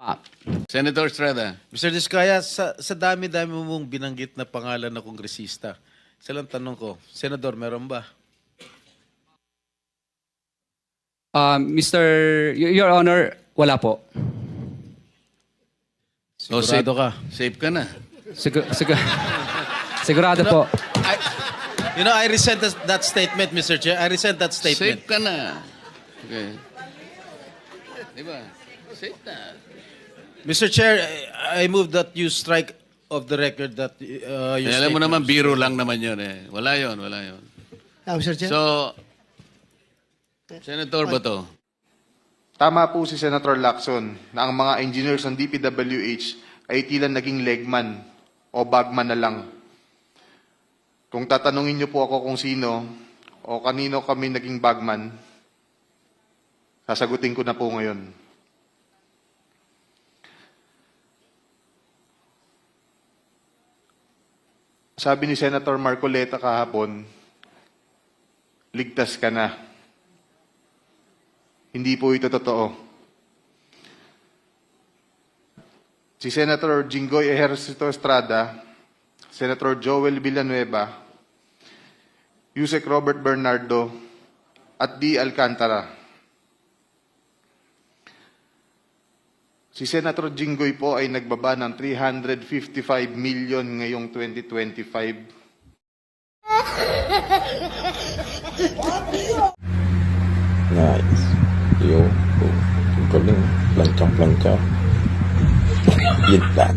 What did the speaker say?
Ah, Senator Estrada. Mr. Diskaya, sa dami-dami mong binanggit na pangalan na kongresista, isa lang tanong ko, Senador, meron ba? Your Honor, wala po. Sigurado ka? Safe ka na. Sigurado po. I resent that statement, Mr. Chair. I resent that statement. Safe ka na. Okay. Diba? Safe na. Mr. Chair, I move that you strike of the record that your Alam mo statement- naman, biro lang naman yun eh. Wala yun, wala yun. Mr. Chair. So, Senator Bato. Tama po si Senator Lacson na ang mga engineers ng DPWH ay tila naging legman o bagman na lang. Kung tatanungin niyo po ako kung sino o kanino kami naging bagman, sasagutin ko na po ngayon. Sabi ni Senator Marcoleta kahapon, ligtas ka na. Hindi po ito totoo. Si Senator Jinggoy Ejercito Estrada, Senator Joel Villanueva, Yusek Robert Bernardo, at D. Alcantara. Si Senator Jinggoy po ay nagbaba ng 355 million ngayong 2025. Nice. Yo, ang galing. Planchang-plancha. Yun lang.